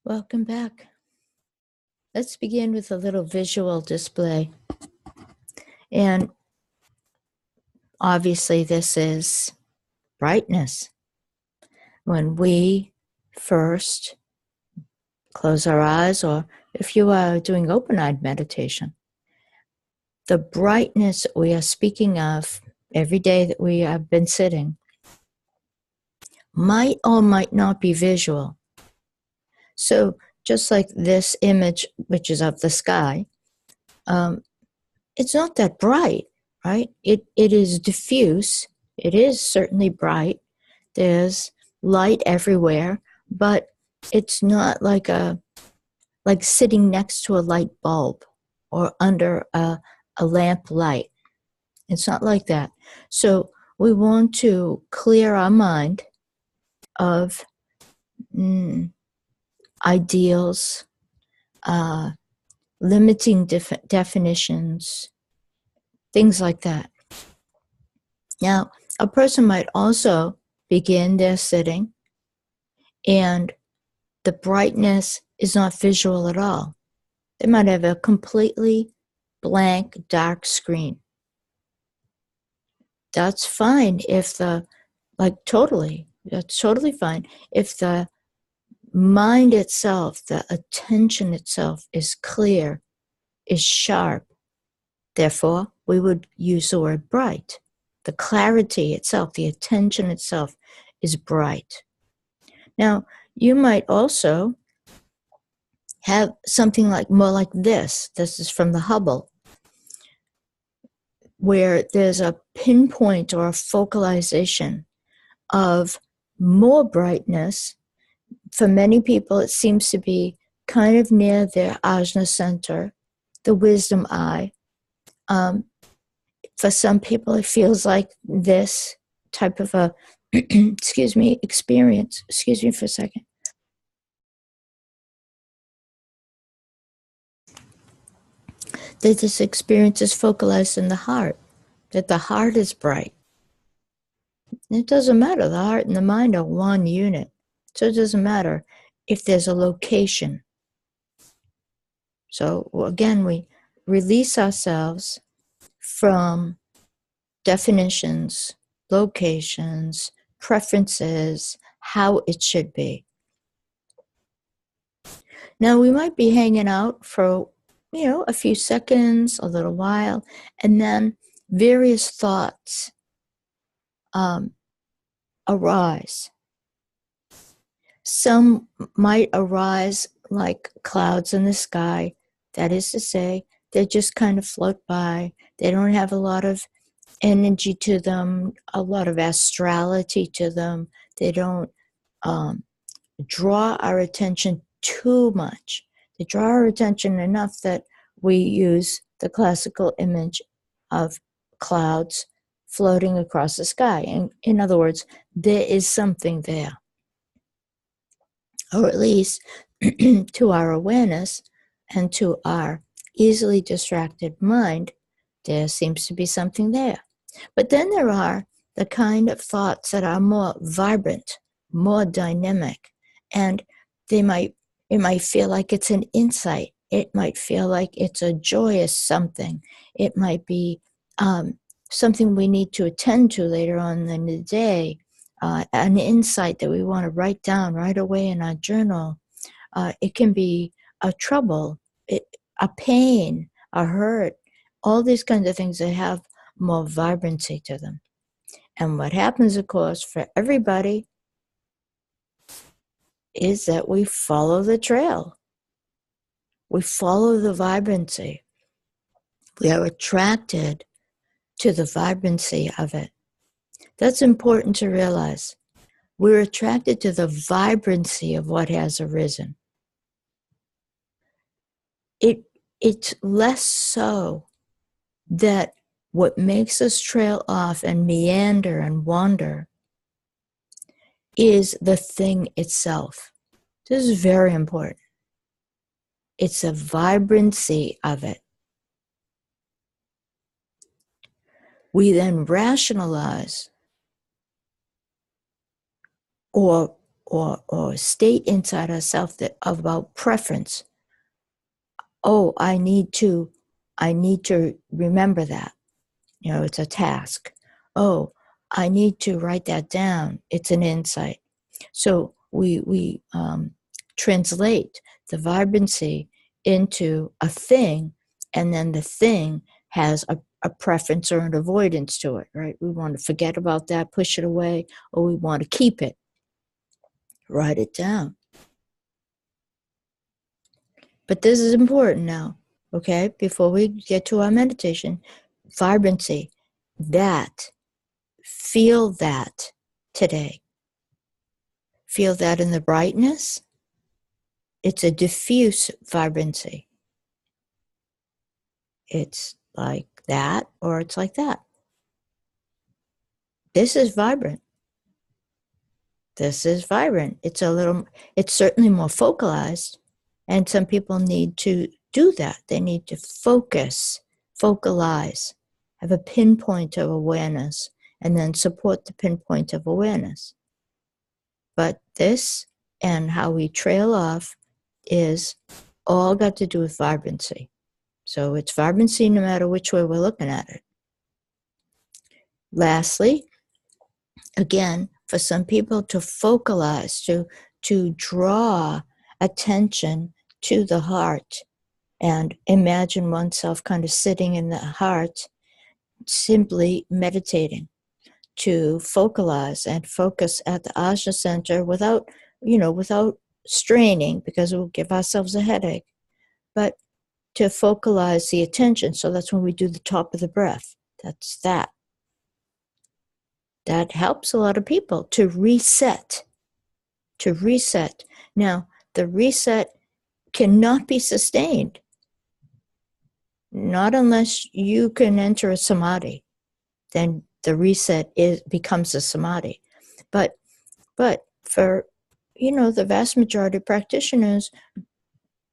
Welcome back. Let's begin with a little visual display. And obviously this is brightness. When we first close our eyes, or if you are doing open-eyed meditation, the brightness we are speaking of every day that we have been sitting might or might not be visual. So just like this image, which is of the sky, it's not that bright, right? It is diffuse. It is certainly bright. There's light everywhere, but it's not like sitting next to a light bulb or under a lamp light. It's not like that. So we want to clear our mind of ideals, limiting definitions, things like that. Now, a person might also begin their sitting, and the brightness is not visual at all. They might have a completely blank, dark screen. That's fine if that's totally fine if the mind itself, the attention itself is clear, is sharp. Therefore, we would use the word bright. The clarity itself, the attention itself is bright. Now, you might also have something more like this. This is from the Hubble, where there's a pinpoint or a focalization of more brightness. For many people, it seems to be kind of near their ajna center, the wisdom eye. For some people, it feels like this type of a, experience. Excuse me for a second. That this experience is focalized in the heart, that the heart is bright. It doesn't matter. The heart and the mind are one unit. So it doesn't matter if there's a location. So again, we release ourselves from definitions, locations, preferences, how it should be. Now, we might be hanging out for, a few seconds, a little while, and then various thoughts arise. Some might arise like clouds in the sky. That is to say, they just kind of float by. They don't have a lot of energy to them, a lot of astrality to them. They don't draw our attention too much. They draw our attention enough that we use the classical image of clouds floating across the sky. And in other words, there is something there. Or at least to our awareness and to our easily distracted mind, there seems to be something there. But then there are the kind of thoughts that are more vibrant, more dynamic, and it might feel like it's an insight. It might feel like it's a joyous something. It might be something we need to attend to later on in the day, an insight that we want to write down right away in our journal. It can be a trouble, a pain, a hurt, all these kinds of things that have more vibrancy to them. And what happens, of course, for everybody is that we follow the trail. We follow the vibrancy. We are attracted to the vibrancy of it. That's important to realize. We're attracted to the vibrancy of what has arisen. It's less so that what makes us trail off and meander and wander is the thing itself. This is very important. It's the vibrancy of it. We then rationalize or or state inside ourselves that about preference. Oh, I need to remember that. It's a task. Oh, I need to write that down. It's an insight. So we translate the vibrancy into a thing, and then the thing has a preference or an avoidance to it, right? We want to forget about that, push it away, or we want to keep it, write it down. But this is important now, okay? Before we get to our meditation, vibrancy, feel that today. Feel that in the brightness. It's a diffuse vibrancy. It's like that, or it's like that. This is vibrant. This is vibrant. It's certainly more focalized. And some people need to do that. They need to focalize, have a pinpoint of awareness, and then support the pinpoint of awareness. But this and how we trail off is all got to do with vibrancy. So it's vibrancy no matter which way we're looking at it. Lastly, again, for some people to focalize, to draw attention to the heart and imagine oneself kind of sitting in the heart, simply meditating, to focalize and focus at the Ajna center without straining, because it will give ourselves a headache, but to focalize the attention. So that's when we do the top of the breath. That's that. That helps a lot of people to reset. Now, the reset cannot be sustained, not unless you can enter a samadhi. Then the reset becomes a samadhi. But for the vast majority of practitioners,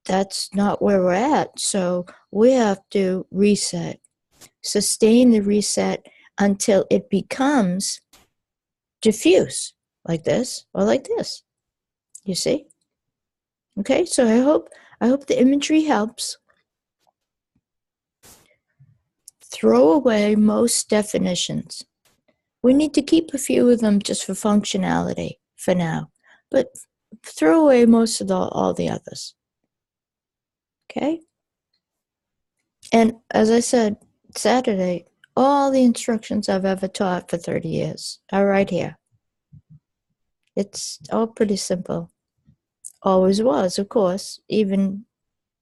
that's not where we're at. So we have to sustain the reset until it becomes diffuse, like this or like this. You see? Okay, so I hope the imagery helps. Throw away most definitions. We need to keep a few of them just for functionality for now, but throw away most of all the others. Okay? And as I said, Saturday, all the instructions I've ever taught for 30 years are right here. It's all pretty simple. Always was, of course, even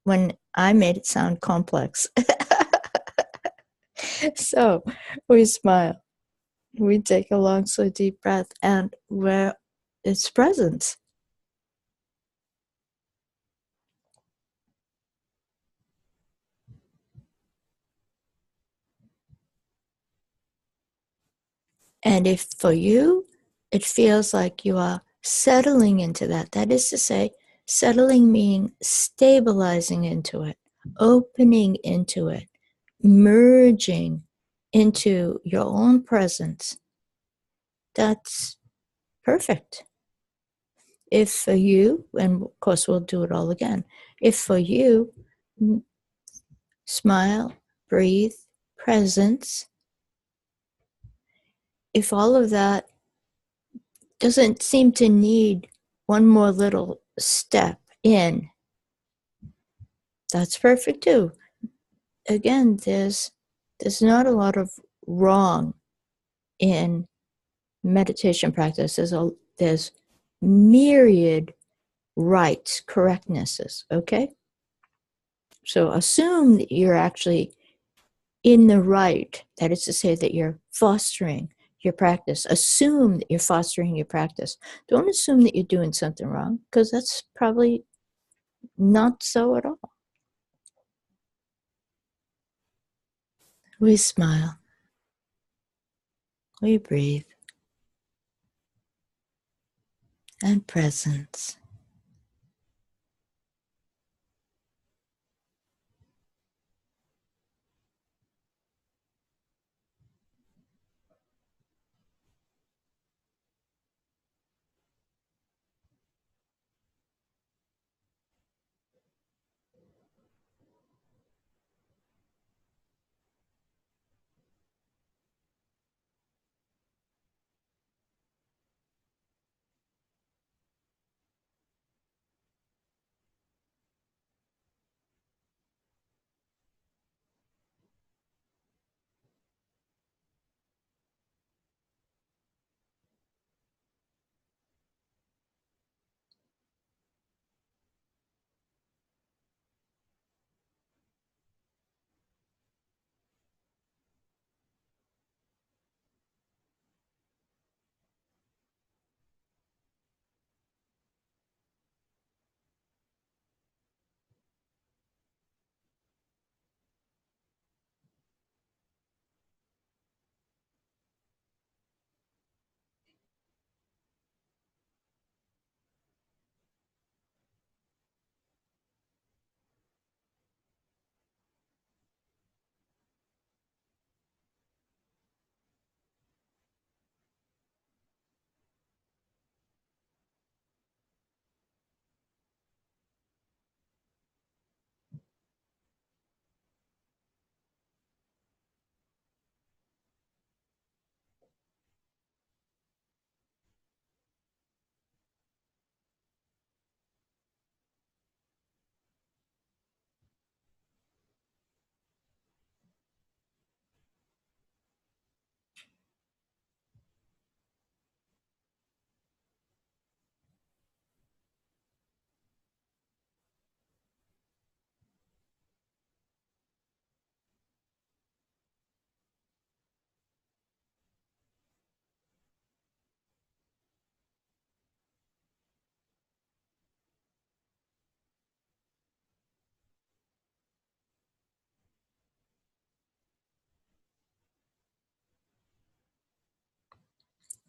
when I made it sound complex. So we smile. We take a long, slow, deep breath, and it's presence. And if for you, it feels like you are settling into that is to say, settling meaning stabilizing into it, opening into it, merging into your own presence, that's perfect. If for you, and of course we'll do it all again, if for you, smile, breathe, presence, if all of that doesn't seem to need one more little step in, that's perfect too. Again, there's not a lot of wrong in meditation practice. There's myriad rights, correctnesses, okay? So assume that you're actually in the right, that is to say that you're fostering your practice. Assume that you're fostering your practice. Don't assume that you're doing something wrong, because that's probably not so at all. We smile. We breathe. And presence.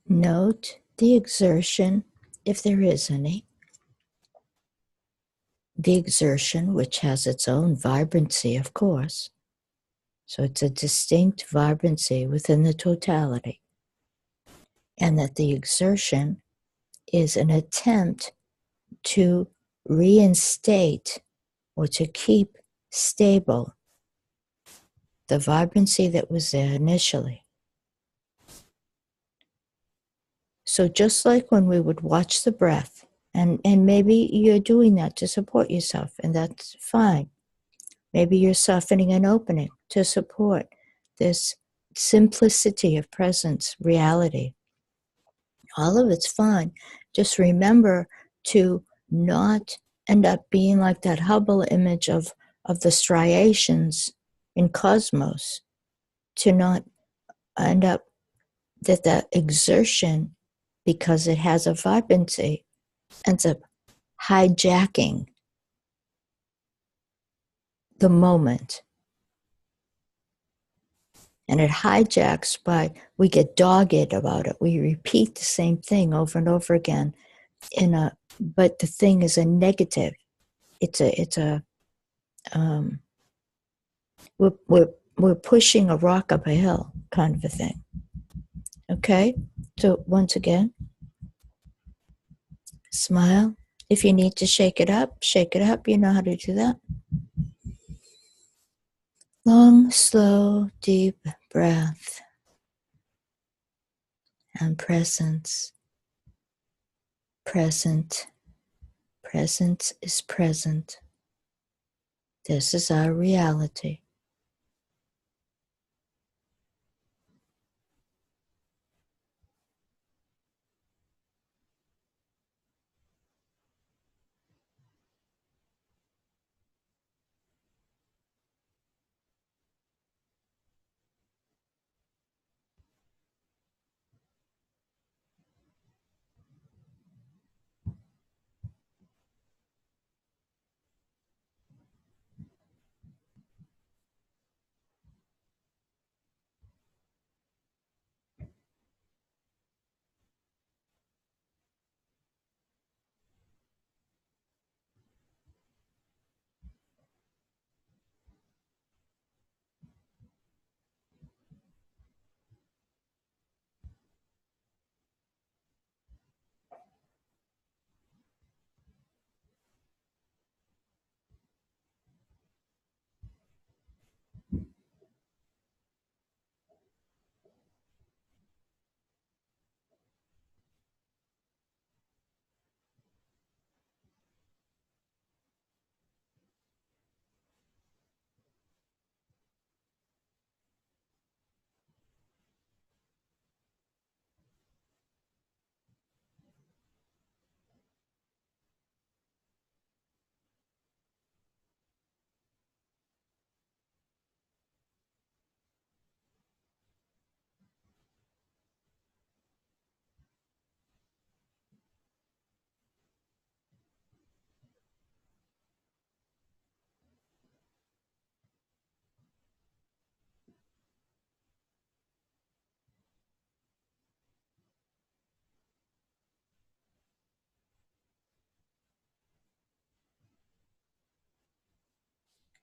Note the exertion, if there is any. The exertion, which has its own vibrancy, of course. So it's a distinct vibrancy within the totality. And that the exertion is an attempt to reinstate or to keep stable the vibrancy that was there initially. So just like when we would watch the breath, and maybe you're doing that to support yourself, and that's fine. Maybe you're softening and opening to support this simplicity of presence, reality. All of it's fine. Just remember to not end up being like that Hubble image of the striations in cosmos, to not end up that exertion, because it has a vibrancy, ends up hijacking the moment. And it hijacks by, we get dogged about it. We repeat the same thing over and over again but the thing is a negative. We're pushing a rock up a hill kind of a thing. Okay? So once again, smile. If you need to shake it up, shake it up. You know how to do that. Long, slow, deep breath and presence. Present. Presence is present. This is our reality.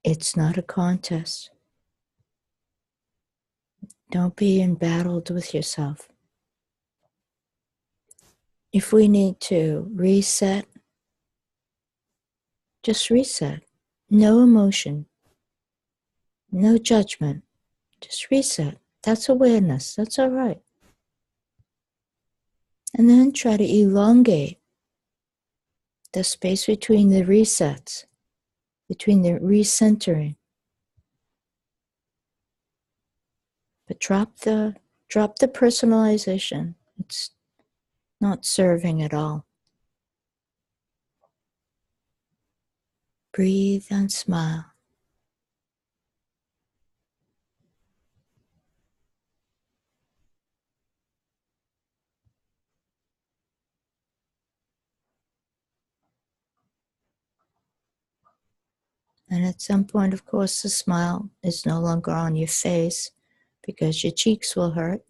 It's not a contest. Don't be embattled with yourself. If we need to reset, just reset. No emotion, no judgment. Just reset. That's awareness. That's all right. And then try to elongate the space between the resets, between the recentering. But drop the personalization. It's not serving at all. Breathe and smile. And at some point, of course, the smile is no longer on your face because your cheeks will hurt.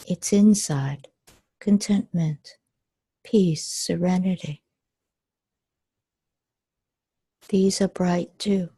It's inside. contentment, peace, serenity. These are bright too.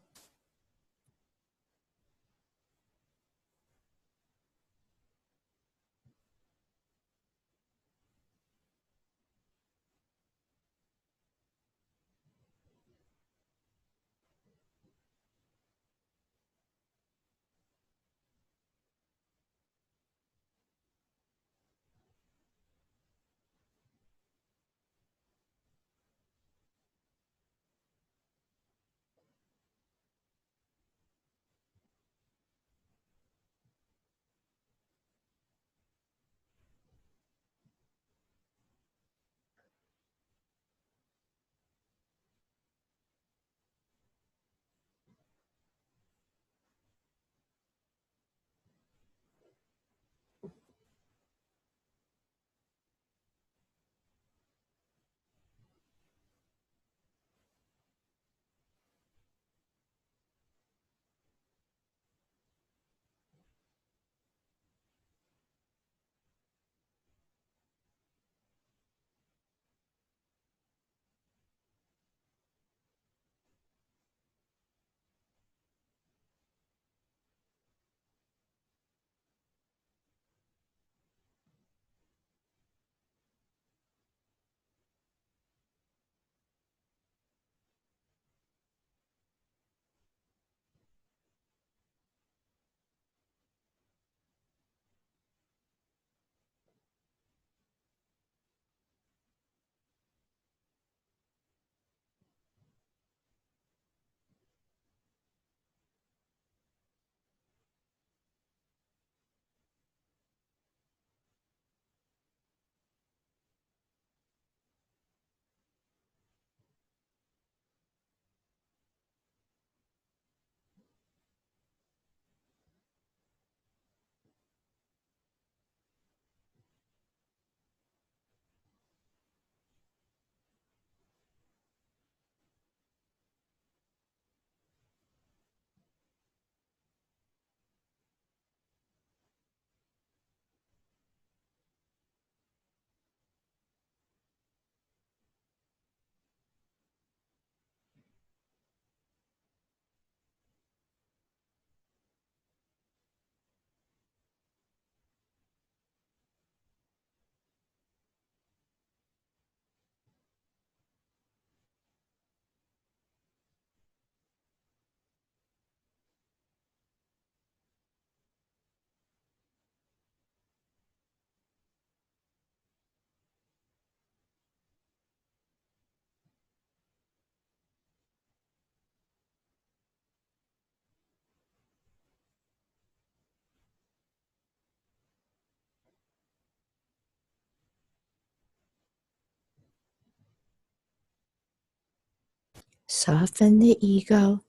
Soften the ego,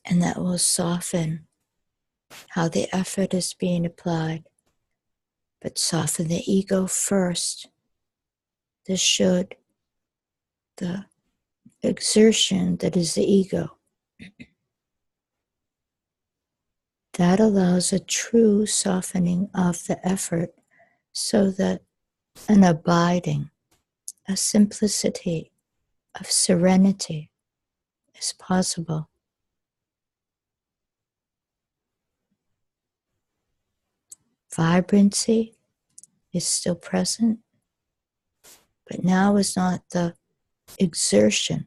and that will soften how the effort is being applied. But soften the ego first, the should, the exertion that is the ego. That allows a true softening of the effort so that an abiding, a simplicity of serenity is possible. Vibrancy is still present, but now is not the exertion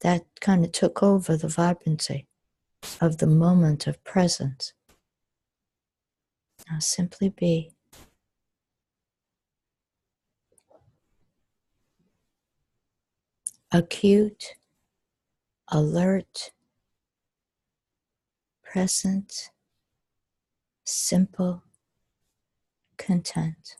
that kind of took over the vibrancy of the moment of presence. Now simply be. Acute, alert, present, simple, content.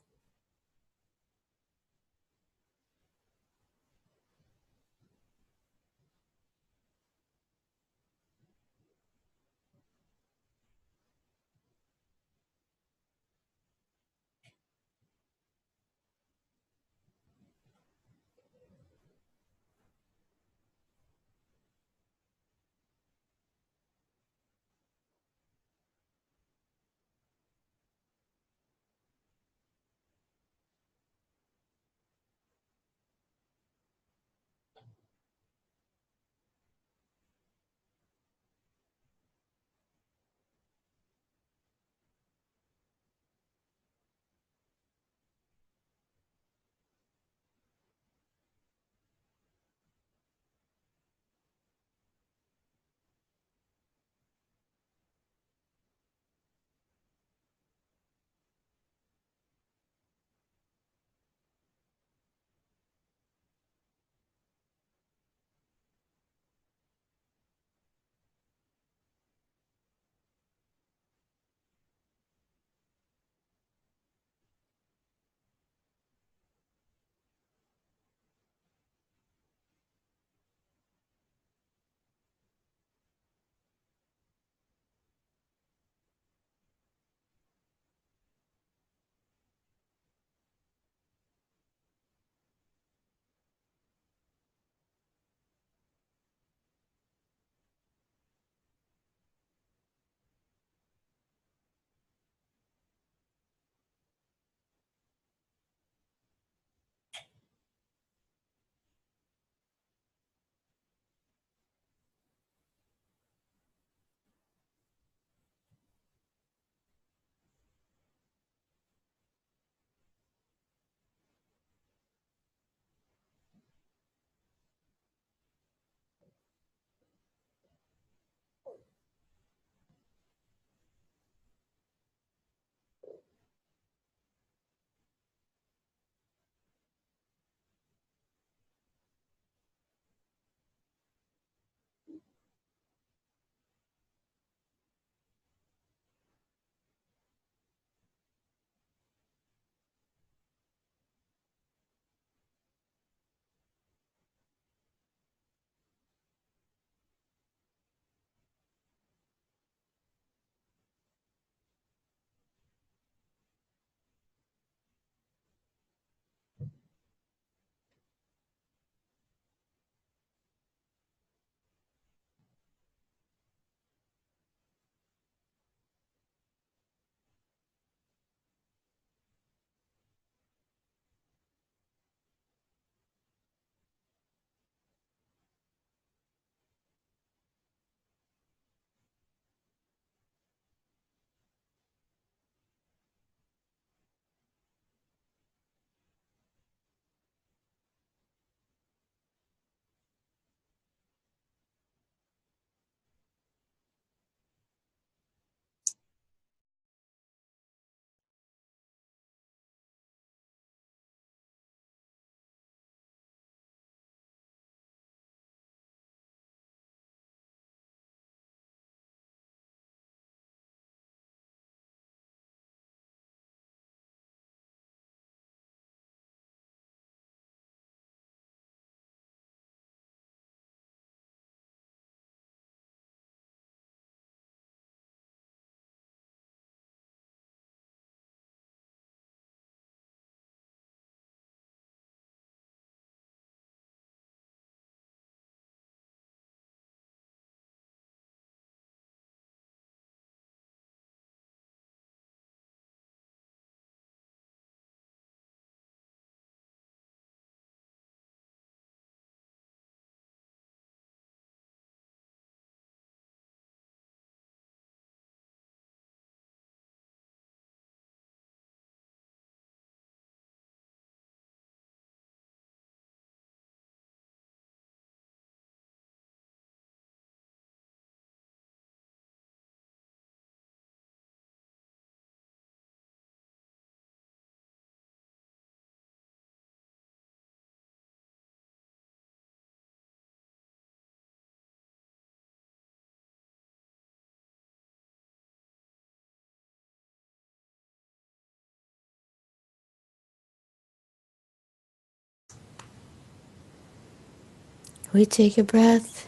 We take a breath,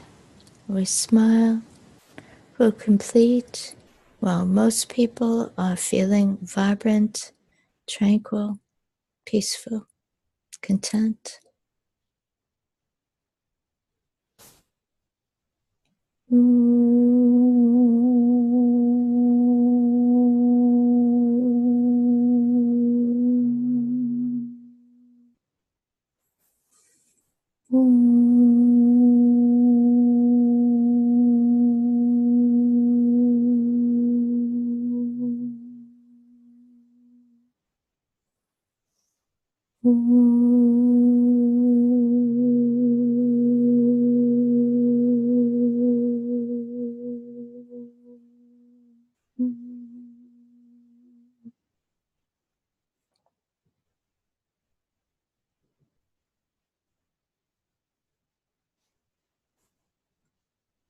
we smile, we'll complete. While most people are feeling vibrant, tranquil, peaceful, content.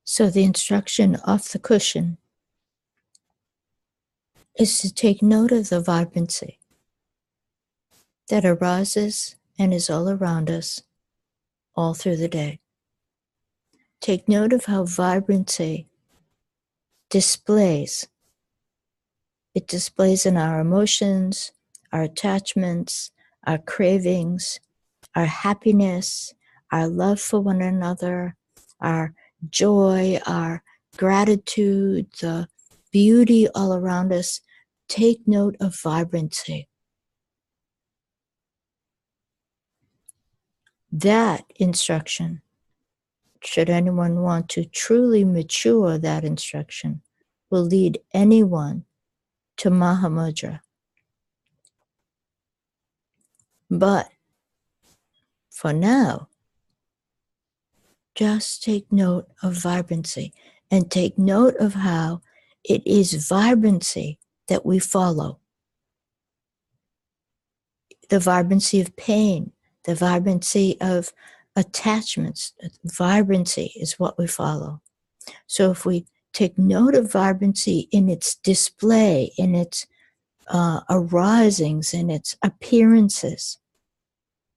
So the instruction off the cushion is to take note of the vibrancy that arises and is all around us all through the day. Take note of how vibrancy displays. It displays in our emotions, our attachments, our cravings, our happiness, our love for one another, our joy, our gratitude, the beauty all around us. Take note of vibrancy. That instruction, should anyone want to truly mature that instruction, will lead anyone to Mahamudra. But for now, just take note of vibrancy and take note of how it is vibrancy that we follow. The vibrancy of pain, the vibrancy of attachments, vibrancy is what we follow. So if we take note of vibrancy in its display, in its arisings, in its appearances,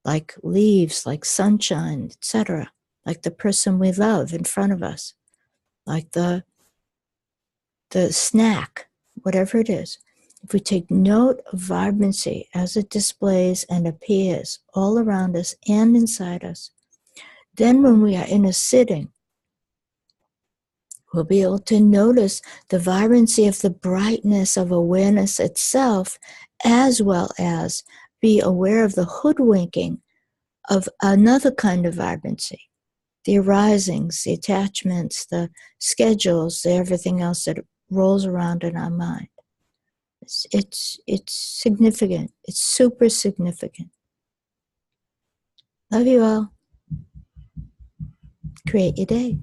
like leaves, like sunshine, etc., like the person we love in front of us, like the snack, whatever it is. If we take note of vibrancy as it displays and appears all around us and inside us, then when we are in a sitting, we'll be able to notice the vibrancy of the brightness of awareness itself, as well as be aware of the hoodwinking of another kind of vibrancy, the arisings, the attachments, the schedules, everything else that rolls around in our mind. It's significant. It's super significant. Love you all. Create your day.